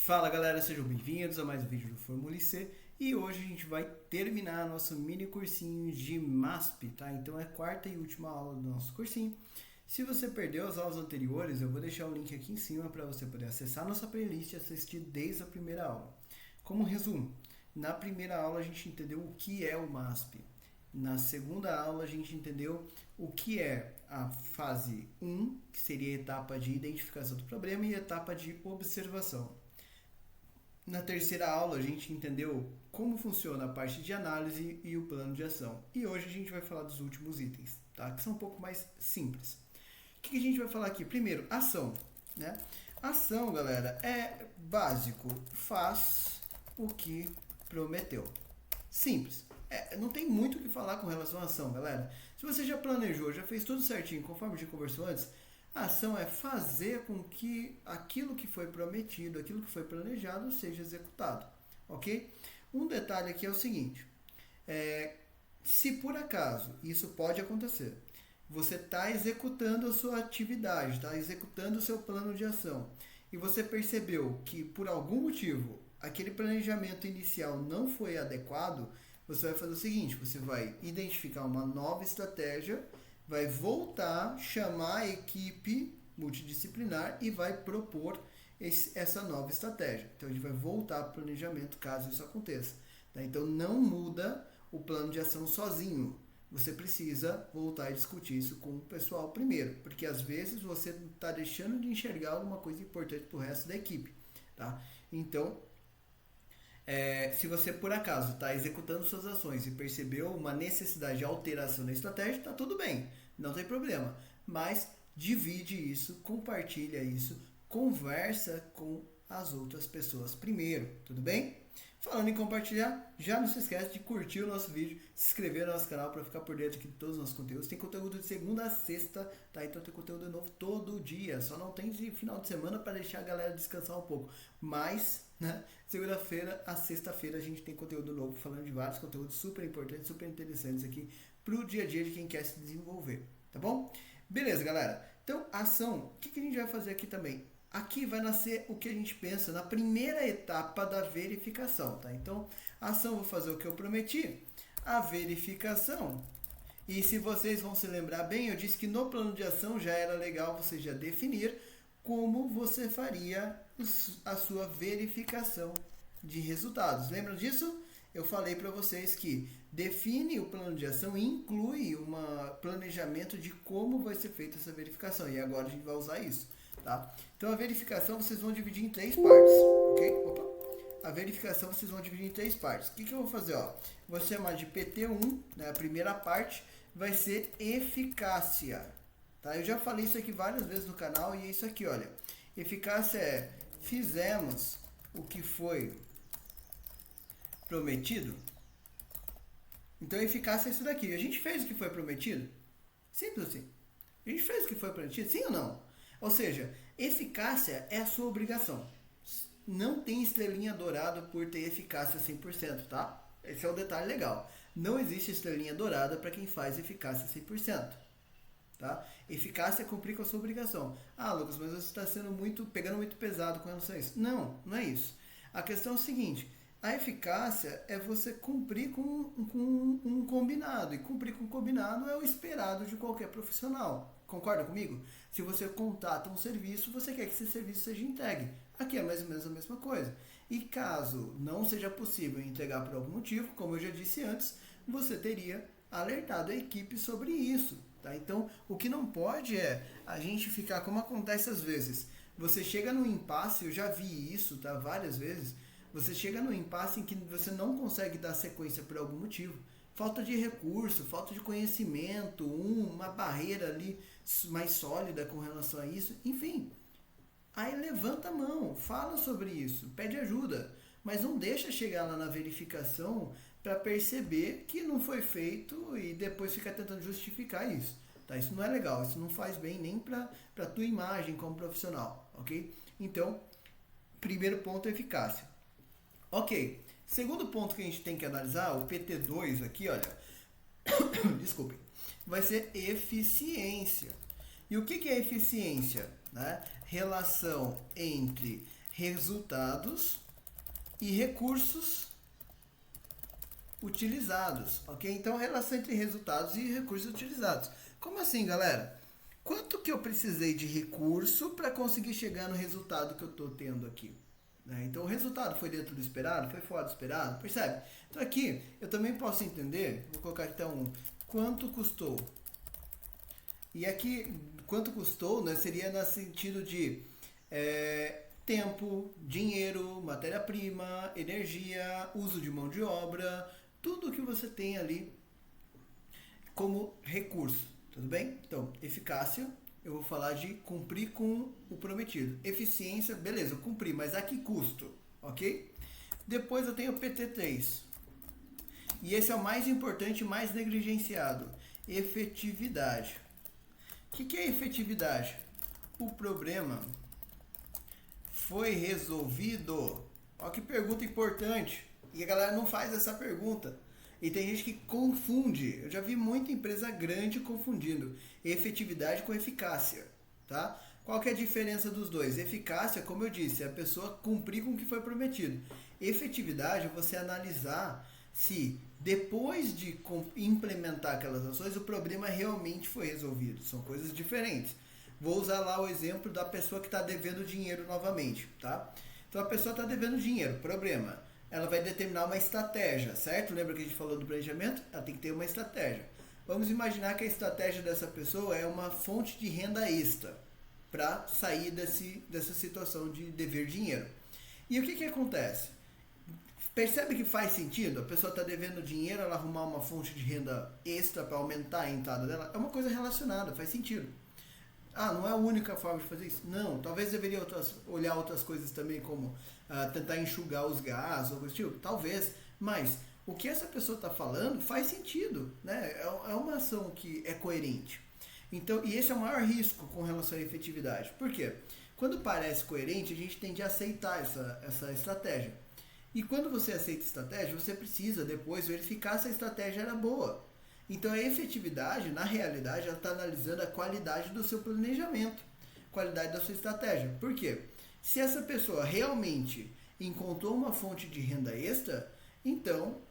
Fala galera, sejam bem-vindos a mais um vídeo do Fórmula C e hoje a gente vai terminar nosso mini cursinho de MASP, tá? Então é a quarta e última aula do nosso cursinho. Se você perdeu as aulas anteriores, eu vou deixar o link aqui em cima para você poder acessar nossa playlist e assistir desde a primeira aula. Como resumo, na primeira aula a gente entendeu o que é o MASP. Na segunda aula a gente entendeu o que é a fase 1, que seria a etapa de identificação do problema, e a etapa de observação. Na terceira aula a gente entendeu como funciona a parte de análise e o plano de ação. E hoje a gente vai falar dos últimos itens, tá? Que são um pouco mais simples. O que a gente vai falar aqui? Primeiro, ação, né? Ação, galera, é básico. Faz o que prometeu. Simples. Não tem muito o que falar com relação à ação, galera. Se você já planejou, já fez tudo certinho, conforme a gente conversou antes, a ação é fazer com que aquilo que foi prometido, aquilo que foi planejado, seja executado, ok? Um detalhe aqui é o seguinte, se por acaso, isso pode acontecer, você está executando a sua atividade, está executando o seu plano de ação, e você percebeu que por algum motivo, aquele planejamento inicial não foi adequado, você vai fazer o seguinte, você vai identificar uma nova estratégia, vai voltar, chamar a equipe multidisciplinar e vai propor essa nova estratégia. Então, a gente vai voltar para o planejamento caso isso aconteça. Tá? Então, não muda o plano de ação sozinho. Você precisa voltar e discutir isso com o pessoal primeiro, porque às vezes você está deixando de enxergar alguma coisa importante para o resto da equipe. Tá? Então, se você por acaso está executando suas ações e percebeu uma necessidade de alteração da estratégia, está tudo bem, não tem problema. Mas divide isso, compartilha isso, conversa com as outras pessoas primeiro, tudo bem? Falando em compartilhar, já não se esquece de curtir o nosso vídeo, se inscrever no nosso canal para ficar por dentro aqui de todos os nossos conteúdos. Tem conteúdo de segunda a sexta, tá? Então tem conteúdo novo todo dia, só não tem de final de semana para deixar a galera descansar um pouco. Mas, né, segunda-feira a sexta-feira a gente tem conteúdo novo, falando de vários conteúdos super importantes, super interessantes aqui pro dia a dia de quem quer se desenvolver, tá bom? Beleza, galera. Então, ação, o que a gente vai fazer aqui também? Aqui vai nascer o que a gente pensa na primeira etapa da verificação, tá? Então, a ação, vou fazer o que eu prometi, a verificação. E se vocês vão se lembrar bem, eu disse que no plano de ação já era legal você já definir como você faria a sua verificação de resultados. Lembram disso? Eu falei para vocês que define o plano de ação e inclui um planejamento de como vai ser feita essa verificação. E agora a gente vai usar isso. Tá? Então a verificação vocês vão dividir em três partes, ok? A verificação vocês vão dividir em três partes. O que eu vou fazer? Vou chamar de PT1, né? A primeira parte vai ser eficácia. Tá? Eu já falei isso aqui várias vezes no canal e é isso aqui, olha. Eficácia é fizemos o que foi prometido. Então eficácia é isso daqui. A gente fez o que foi prometido? Simples assim. A gente fez o que foi prometido? Sim ou não? Ou seja, eficácia é a sua obrigação. Não tem estrelinha dourada por ter eficácia 100%, tá? Esse é o detalhe legal. Não existe estrelinha dourada para quem faz eficácia 100%. Tá? Eficácia é cumprir com a sua obrigação. Ah, Lucas, mas você está pegando muito pesado com relação a isso. Não, não é isso. A questão é o seguinte, a eficácia é você cumprir com um combinado. E cumprir com o combinado é o esperado de qualquer profissional. Concorda comigo? Se você contrata um serviço, você quer que esse serviço seja entregue. Aqui é mais ou menos a mesma coisa. E caso não seja possível entregar por algum motivo, como eu já disse antes, você teria alertado a equipe sobre isso. Tá? Então, o que não pode é a gente ficar, como acontece às vezes, você chega no impasse, eu já vi isso, tá? Várias vezes, você chega no impasse em que você não consegue dar sequência por algum motivo. Falta de recurso, falta de conhecimento, uma barreira ali mais sólida com relação a isso, enfim. Aí levanta a mão, fala sobre isso, pede ajuda, mas não deixa chegar lá na verificação para perceber que não foi feito e depois ficar tentando justificar isso. Tá? Isso não é legal, isso não faz bem nem para a tua imagem como profissional, ok? Então, primeiro ponto é eficácia. Ok. Segundo ponto que a gente tem que analisar, o PT2 aqui, olha, desculpem, vai ser eficiência. E o que é eficiência? Né? Relação entre resultados e recursos utilizados, ok? Então, relação entre resultados e recursos utilizados. Como assim, galera? Quanto que eu precisei de recurso para conseguir chegar no resultado que eu estou tendo aqui? Né? Então, o resultado foi dentro do esperado? Foi fora do esperado? Percebe? Então, aqui, eu também posso entender, vou colocar então, quanto custou. E aqui, quanto custou, né, seria no sentido de tempo, dinheiro, matéria-prima, energia, uso de mão de obra, tudo que você tem ali como recurso, tudo bem? Então, eficácia, eu vou falar de cumprir com o prometido. Eficiência, beleza, eu cumpri, mas a que custo, ok? Depois eu tenho o PT3. E esse é o mais importante e mais negligenciado. Efetividade. O que é efetividade? O problema foi resolvido. Olha que pergunta importante. E a galera não faz essa pergunta. E tem gente que confunde. Eu já vi muita empresa grande confundindo efetividade com eficácia. Tá? Qual que é a diferença dos dois? Eficácia, como eu disse, é a pessoa cumprir com o que foi prometido. Efetividade é você analisar se depois de implementar aquelas ações o problema realmente foi resolvido. São coisas diferentes. Vou usar lá o exemplo da pessoa que está devendo dinheiro novamente, tá? Então a pessoa está devendo dinheiro, problema. Ela vai determinar uma estratégia, certo? Lembra que a gente falou do planejamento? Ela tem que ter uma estratégia. Vamos imaginar que a estratégia dessa pessoa é uma fonte de renda extra para sair dessa situação de dever dinheiro. E o que acontece? Percebe que faz sentido? A pessoa está devendo dinheiro, ela arrumar uma fonte de renda extra para aumentar a entrada dela? É uma coisa relacionada, faz sentido. Ah, não é a única forma de fazer isso? Não, talvez deveria olhar outras coisas também, como tentar enxugar os gastos ou coisa do tipo. Talvez, mas o que essa pessoa está falando faz sentido, né? É uma ação que é coerente. Então, e esse é o maior risco com relação à efetividade. Por quê? Quando parece coerente, a gente tende a aceitar essa estratégia. E quando você aceita a estratégia, você precisa depois verificar se a estratégia era boa. Então a efetividade, na realidade, ela está analisando a qualidade do seu planejamento, qualidade da sua estratégia. Por quê? Se essa pessoa realmente encontrou uma fonte de renda extra, então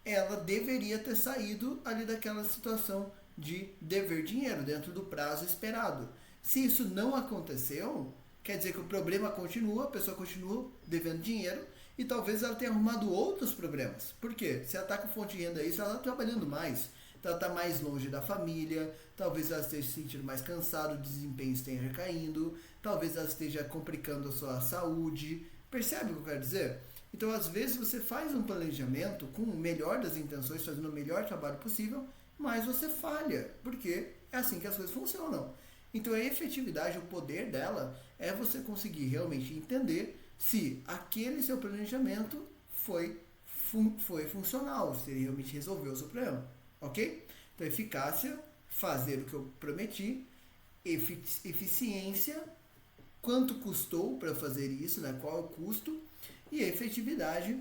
ela deveria ter saído ali daquela situação de dever dinheiro dentro do prazo esperado. Se isso não aconteceu, quer dizer que o problema continua, a pessoa continua devendo dinheiro e talvez ela tenha arrumado outros problemas. Por quê? Se ela está com fonte de renda extra, ela está trabalhando mais. Então ela está mais longe da família, talvez ela esteja se sentindo mais cansada, o desempenho esteja caindo, talvez ela esteja complicando a sua saúde. Percebe o que eu quero dizer? Então, às vezes, você faz um planejamento com o melhor das intenções, fazendo o melhor trabalho possível, mas você falha, porque é assim que as coisas funcionam. Então, a efetividade, o poder dela, é você conseguir realmente entender se aquele seu planejamento foi funcional, se ele realmente resolveu o seu problema. Ok? Então, eficácia, fazer o que eu prometi, eficiência, quanto custou para fazer isso, né? Qual é o custo, e efetividade,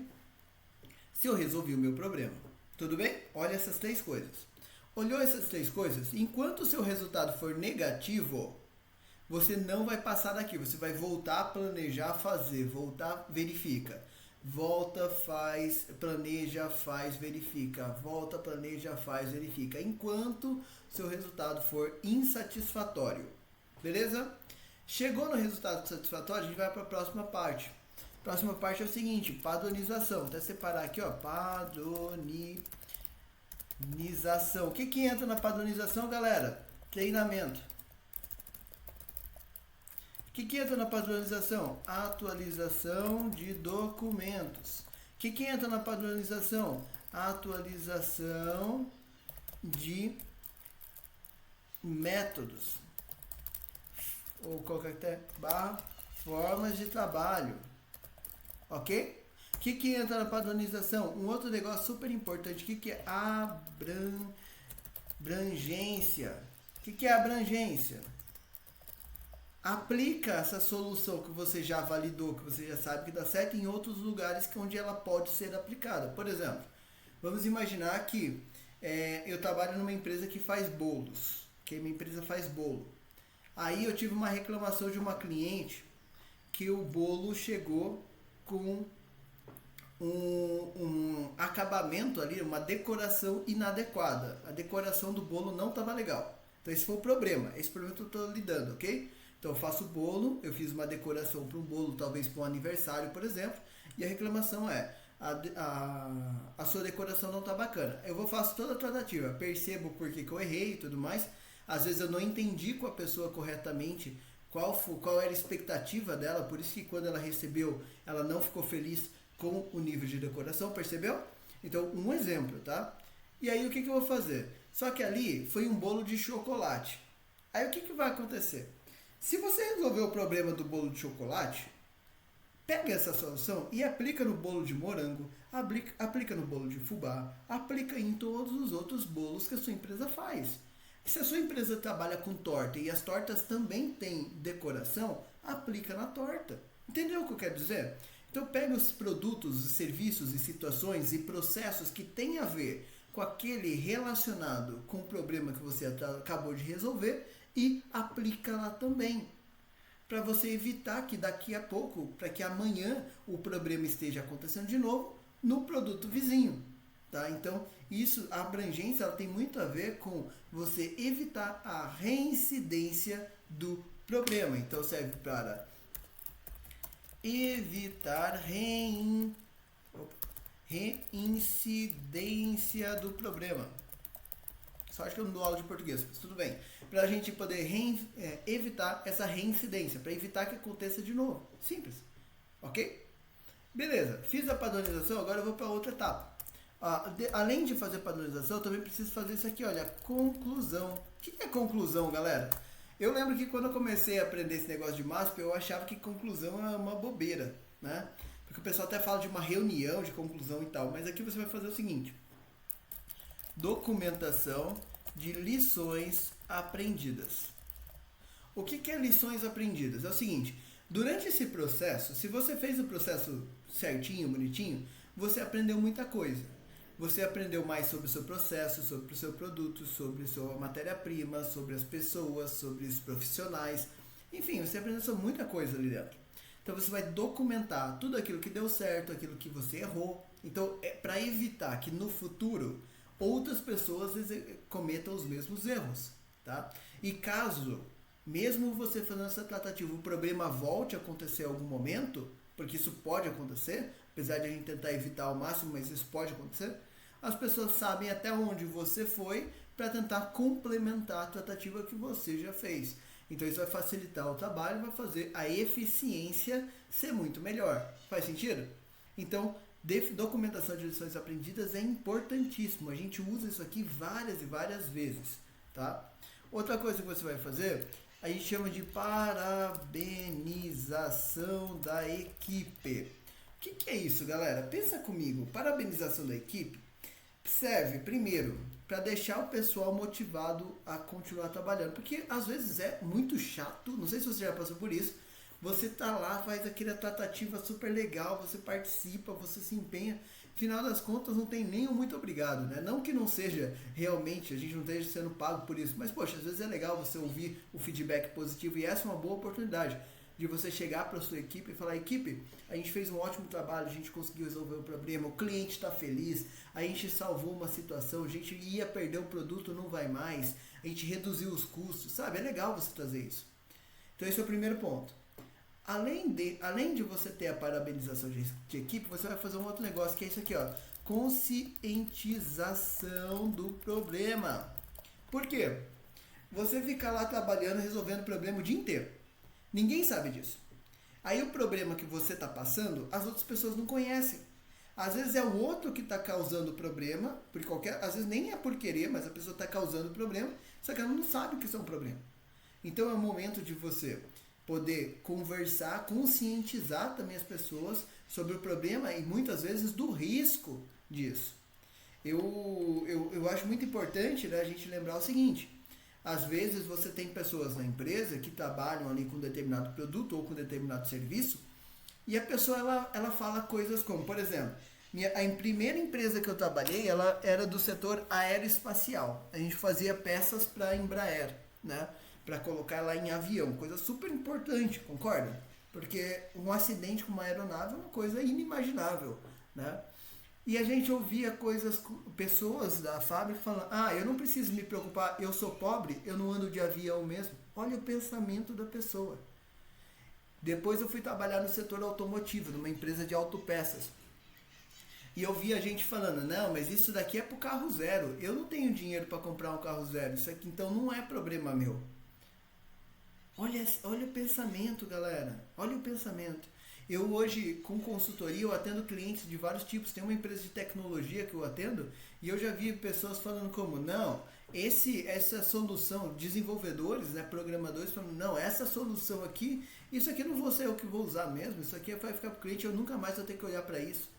se eu resolvi o meu problema. Tudo bem? Olha essas três coisas. Olhou essas três coisas? Enquanto o seu resultado for negativo, você não vai passar daqui. Você vai voltar a planejar, fazer, voltar, verifica. Volta, faz, planeja, faz, verifica. Volta, planeja, faz, verifica. Enquanto seu resultado for insatisfatório. Beleza? Chegou no resultado satisfatório, a gente vai para a próxima parte. A próxima parte é o seguinte, padronização. Vou até separar aqui, ó, padronização. O que entra na padronização, galera? Treinamento. O que entra na padronização? Atualização de documentos. O que entra na padronização? Atualização de métodos. Ou qualquer até barra formas de trabalho. Ok? O que entra na padronização? Um outro negócio super importante. O que é abrangência? O que é abrangência? Aplica essa solução que você já validou, que você já sabe que dá certo em outros lugares onde ela pode ser aplicada. Por exemplo, vamos imaginar que eu trabalho numa empresa que faz bolos, que minha empresa faz bolo. Aí eu tive uma reclamação de uma cliente que o bolo chegou com um acabamento ali, uma decoração inadequada. A decoração do bolo não estava legal. Então esse foi o problema. Esse problema que eu estou lidando, ok? Então eu faço o bolo, eu fiz uma decoração para um bolo, talvez para um aniversário, por exemplo, e a reclamação é: a sua decoração não está bacana. Eu faço toda a tratativa, percebo por que eu errei e tudo mais. Às vezes eu não entendi com a pessoa corretamente qual era a expectativa dela, por isso que quando ela recebeu, ela não ficou feliz com o nível de decoração, percebeu? Então, um exemplo, tá? E aí, o que eu vou fazer? Só que ali foi um bolo de chocolate. Aí, o que vai acontecer? Se você resolver o problema do bolo de chocolate, pega essa solução e aplica no bolo de morango, aplica no bolo de fubá, aplica em todos os outros bolos que a sua empresa faz. Se a sua empresa trabalha com torta e as tortas também têm decoração, aplica na torta. Entendeu o que eu quero dizer? Então pega os produtos, os serviços e situações e processos que têm a ver com aquele relacionado com o problema que você acabou de resolver e aplica lá também. Para você evitar que daqui a pouco, para que amanhã o problema esteja acontecendo de novo no produto vizinho. Tá? Então, a abrangência ela tem muito a ver com você evitar a reincidência do problema. Então, serve para evitar reincidência do problema. Só acho que eu não dou aula de português, mas tudo bem. Para a gente poder evitar essa reincidência, para evitar que aconteça de novo. Simples. Ok? Beleza. Fiz a padronização, agora eu vou para outra etapa. Além de fazer padronização, eu também preciso fazer isso aqui, olha, conclusão. O que é conclusão, galera? Eu lembro que quando eu comecei a aprender esse negócio de MASP, eu achava que conclusão é uma bobeira, né? Porque o pessoal até fala de uma reunião de conclusão e tal, mas aqui você vai fazer o seguinte: documentação de lições aprendidas. O que é lições aprendidas? É o seguinte: durante esse processo, se você fez o processo certinho, bonitinho, você aprendeu muita coisa. Você aprendeu mais sobre o seu processo, sobre o seu produto, sobre a sua matéria-prima, sobre as pessoas, sobre os profissionais. Enfim, você aprendeu sobre muita coisa ali dentro. Então você vai documentar tudo aquilo que deu certo, aquilo que você errou. Então, é para evitar que no futuro outras pessoas cometam os mesmos erros. Tá? E caso, mesmo você fazendo essa tratativa, o problema volte a acontecer em algum momento, porque isso pode acontecer, apesar de a gente tentar evitar ao máximo, mas isso pode acontecer, as pessoas sabem até onde você foi para tentar complementar a tratativa que você já fez. Então isso vai facilitar o trabalho e vai fazer a eficiência ser muito melhor. Faz sentido? Então, documentação de lições aprendidas é importantíssimo. A gente usa isso aqui várias e várias vezes. Tá? Outra coisa que você vai fazer, a gente chama de parabenização da equipe. O que é isso, galera? Pensa comigo. Parabenização da equipe serve, primeiro, para deixar o pessoal motivado a continuar trabalhando. Porque, às vezes, é muito chato. Não sei se você já passou por isso. Você tá lá, faz aquela tratativa super legal, você participa, você se empenha. Final das contas, não tem nem um muito obrigado, né? Não que não seja realmente, a gente não esteja sendo pago por isso. Mas, poxa, às vezes é legal você ouvir o feedback positivo. E essa é uma boa oportunidade de você chegar para a sua equipe e falar: equipe, a gente fez um ótimo trabalho, a gente conseguiu resolver o problema, o cliente está feliz, a gente salvou uma situação, a gente ia perder o produto, não vai mais, a gente reduziu os custos, sabe? É legal você trazer isso. Então esse é o primeiro ponto. Além de você ter a parabenização de equipe, você vai fazer um outro negócio que é isso aqui, ó, conscientização do problema. Por quê? Você fica lá trabalhando, resolvendo o problema o dia inteiro. Ninguém sabe disso. Aí o problema que você está passando, as outras pessoas não conhecem. Às vezes é o outro que está causando o problema, às vezes nem é por querer, mas a pessoa está causando o problema, só que ela não sabe que isso é um problema. Então é o momento de você poder conversar, conscientizar também as pessoas sobre o problema e muitas vezes do risco disso. Eu acho muito importante, né, a gente lembrar o seguinte: às vezes você tem pessoas na empresa que trabalham ali com um determinado produto ou com um determinado serviço e a pessoa ela fala coisas como, por exemplo, a primeira empresa que eu trabalhei, ela era do setor aeroespacial. A gente fazia peças para a Embraer, né, para colocar lá em avião, coisa super importante, concorda? porque um acidente com uma aeronave é uma coisa inimaginável, né? E a gente ouvia pessoas da fábrica falando, eu não preciso me preocupar, eu sou pobre, eu não ando de avião mesmo. Olha o pensamento da pessoa. Depois eu fui trabalhar no setor automotivo, numa empresa de autopeças. E eu vi a gente falando, não, mas isso daqui é pro carro zero. Eu não tenho dinheiro para comprar um carro zero. Isso aqui então não é problema meu. Olha o pensamento, galera. Olha o pensamento. Eu hoje, com consultoria, eu atendo clientes de vários tipos. Tem uma empresa de tecnologia que eu atendo e eu já vi pessoas falando como, não, essa solução, desenvolvedores, né, programadores falando, não, essa solução aqui, isso aqui não vou ser eu que vou usar mesmo. Isso aqui vai ficar pro cliente, eu nunca mais vou ter que olhar para isso.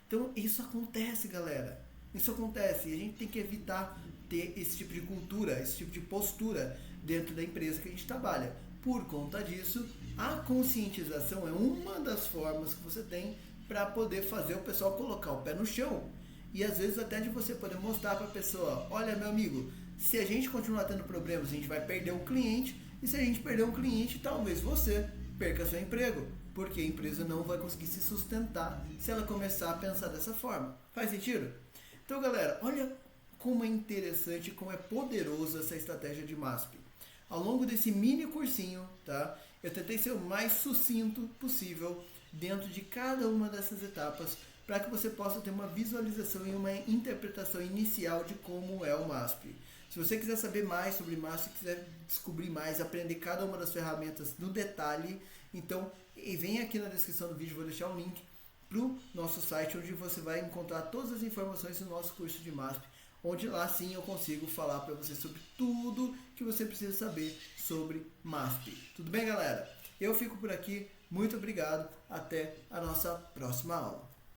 Então, isso acontece, galera. Isso acontece e a gente tem que evitar ter esse tipo de cultura, esse tipo de postura dentro da empresa que a gente trabalha. Por conta disso, a conscientização é uma das formas que você tem para poder fazer o pessoal colocar o pé no chão. E às vezes até de você poder mostrar para a pessoa, olha meu amigo, se a gente continuar tendo problemas, a gente vai perder um cliente, e se a gente perder um cliente, talvez você perca seu emprego, porque a empresa não vai conseguir se sustentar se ela começar a pensar dessa forma. Faz sentido? Então, galera, olha como é interessante, como é poderoso essa estratégia de MASP. Ao longo desse mini cursinho, tá? Eu tentei ser o mais sucinto possível dentro de cada uma dessas etapas para que você possa ter uma visualização e uma interpretação inicial de como é o MASP. Se você quiser saber mais sobre MASP, quiser descobrir mais, aprender cada uma das ferramentas no detalhe, então vem aqui na descrição do vídeo, vou deixar um link para o nosso site, onde você vai encontrar todas as informações do nosso curso de MASP, onde lá sim eu consigo falar para você sobre tudo que você precisa saber sobre MASP. Tudo bem, galera? Eu fico por aqui, muito obrigado, até a nossa próxima aula.